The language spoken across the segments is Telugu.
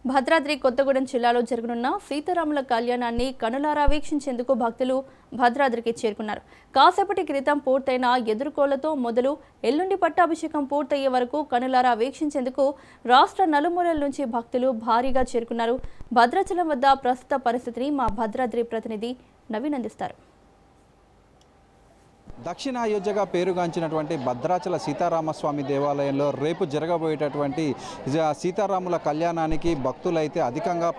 భద్రాద్రి కొత్తగూడెం జిల్లాలో జరగనున్న సీతారాముల కళ్యాణాన్ని కనులారా వీక్షించేందుకు భక్తులు భద్రాద్రికి చేరుకున్నారు. కాసేపటి క్రితం పూర్తయిన ఎదుర్కోళ్లతో మొదలు ఎల్లుండి పట్టాభిషేకం పూర్తయ్యే వరకు కనులారా వీక్షించేందుకు రాష్ట్ర నలుమూలల నుంచి భక్తులు భారీగా చేరుకున్నారు. భద్రాచలం వద్ద ప్రస్తుత పరిస్థితిని మా భద్రాద్రి ప్రతినిధి నవీన్ అందిస్తారు. దక్షిణ అయోధ్యగా పేరుగాంచినటువంటి భద్రాచల సీతారామస్వామి దేవాలయంలో రేపు జరగబోయేటటువంటి సీతారాముల కళ్యాణానికి భక్తులైతే అధికంగా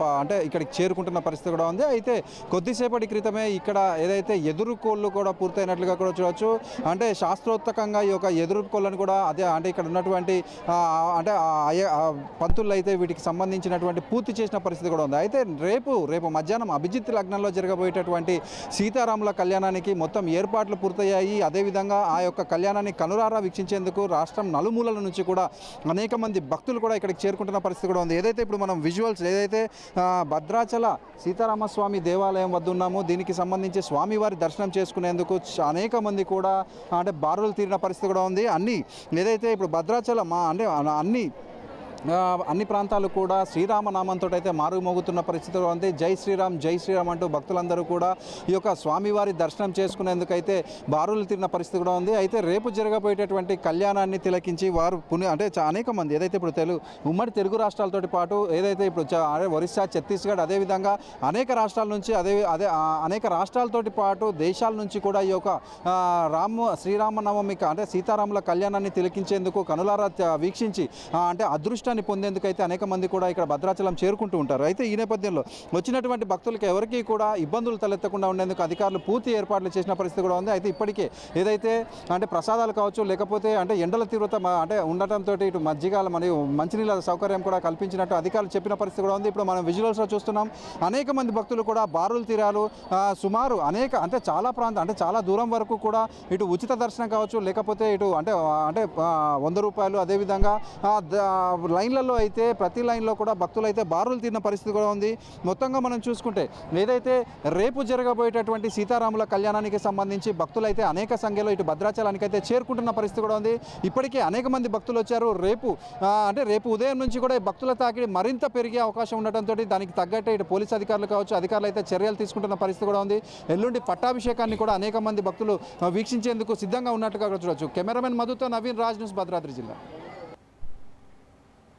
ఇక్కడికి చేరుకుంటున్న పరిస్థితి కూడా ఉంది. అయితే కొద్దిసేపటి క్రితమే ఇక్కడ ఏదైతే ఎదురుకోళ్ళు కూడా పూర్తయినట్లుగా కూడా చూడవచ్చు. అంటే శాస్త్రోత్తకంగా ఈ యొక్క ఎదురుకోళ్ళను కూడా ఇక్కడ ఉన్నటువంటి పంతులు అయితే వీటికి సంబంధించినటువంటి పూర్తి చేసిన పరిస్థితి కూడా ఉంది. అయితే రేపు మధ్యాహ్నం అభిజిత్ లగ్నంలో జరగబోయేటటువంటి సీతారాముల కళ్యాణానికి మొత్తం ఏర్పాట్లు పూర్తయ్యాయి. అదేవిధంగా ఆ యొక్క కళ్యాణాన్ని కనురారా వీక్షించేందుకు రాష్ట్రం నలుమూలల నుంచి కూడా అనేక మంది భక్తులు కూడా ఇక్కడికి చేరుకుంటున్న పరిస్థితి కూడా ఉంది. ఏదైతే ఇప్పుడు మనం విజువల్స్ ఏదైతే భద్రాచల సీతారామస్వామి దేవాలయం వద్ద ఉన్నామో దీనికి సంబంధించి స్వామివారి దర్శనం చేసుకునేందుకు అనేక మంది కూడా బారులు తీరిన పరిస్థితి కూడా ఉంది. ఏదైతే ఇప్పుడు భద్రాచల అన్ని ప్రాంతాలు కూడా శ్రీరామనామంతో అయితే మారుమోగుతున్న పరిస్థితిలో ఉంది. జై శ్రీరామ్ అంటూ భక్తులందరూ కూడా ఈ యొక్క స్వామివారి దర్శనం చేసుకునేందుకైతే బారులు తీరిన పరిస్థితి కూడా ఉంది. అయితే రేపు జరగబోయేటటువంటి కళ్యాణాన్ని తిలకించి వారు అనేక మంది ఏదైతే ఇప్పుడు ఉమ్మడి తెలుగు రాష్ట్రాలతో పాటు ఏదైతే ఇప్పుడు ఒరిస్సా, ఛత్తీస్గఢ్ అదేవిధంగా అనేక రాష్ట్రాల నుంచి అనేక రాష్ట్రాలతోటి పాటు దేశాల నుంచి కూడా ఈ యొక్క శ్రీరామనవమికి సీతారాముల కళ్యాణాన్ని తిలకించేందుకు కనులారా వీక్షించి అదృష్టాన్ని పొందేందుకైతే అనేక మంది కూడా ఇక్కడ భద్రాచలం చేరుకుంటూ ఉంటారు. అయితే ఈ నేపథ్యంలో వచ్చినటువంటి భక్తులకి ఎవరికీ కూడా ఇబ్బందులు తలెత్తకుండా ఉండేందుకు అధికారులు పూర్తి ఏర్పాట్లు చేసిన పరిస్థితి కూడా ఉంది. అయితే ఇప్పటికే ఏదైతే ప్రసాదాలు కావచ్చు, లేకపోతే ఎండల తీవ్రత ఉండటంతో ఇటు మజ్జిగలు మరియు మంచినీళ్ళ సౌకర్యం కూడా కల్పించినట్టు అధికారులు చెప్పిన పరిస్థితి కూడా ఉంది. ఇప్పుడు మనం విజువల్స్లో చూస్తున్నాం. అనేక మంది భక్తులు కూడా బారులు తీరాలు సుమారు చాలా ప్రాంతం చాలా దూరం వరకు కూడా ఇటు ఉచిత దర్శనం కావచ్చు, లేకపోతే ఇటు 100 రూపాయలు అదేవిధంగా లైన్లలో అయితే ప్రతి లైన్లో కూడా భక్తులు అయితే బారులు తీరిన పరిస్థితి కూడా ఉంది. మొత్తంగా మనం చూసుకుంటే ఏదైతే రేపు జరగబోయేటటువంటి సీతారాముల కళ్యాణానికి సంబంధించి భక్తులు అయితే అనేక సంఖ్యలో ఇటు భద్రాచలానికి అయితే చేరుకుంటున్న పరిస్థితి కూడా ఉంది. ఇప్పటికే అనేక మంది భక్తులు వచ్చారు. రేపు ఉదయం నుంచి కూడా భక్తుల తాకిడి మరింత పెరిగే అవకాశం ఉండటంతో దానికి తగ్గట్టే ఇటు పోలీసు అధికారులు కావచ్చు, అధికారులు అయితే చర్యలు తీసుకుంటున్న పరిస్థితి కూడా ఉంది. ఎల్లుండి పట్టాభిషేకాన్ని కూడా అనేక మంది భక్తులు వీక్షించేందుకు సిద్ధంగా ఉన్నట్లుగా చూడవచ్చు. కెమెరామెన్ మధుతో నవీన్ రాజ్, న్యూస్, భద్రాద్రి జిల్లా.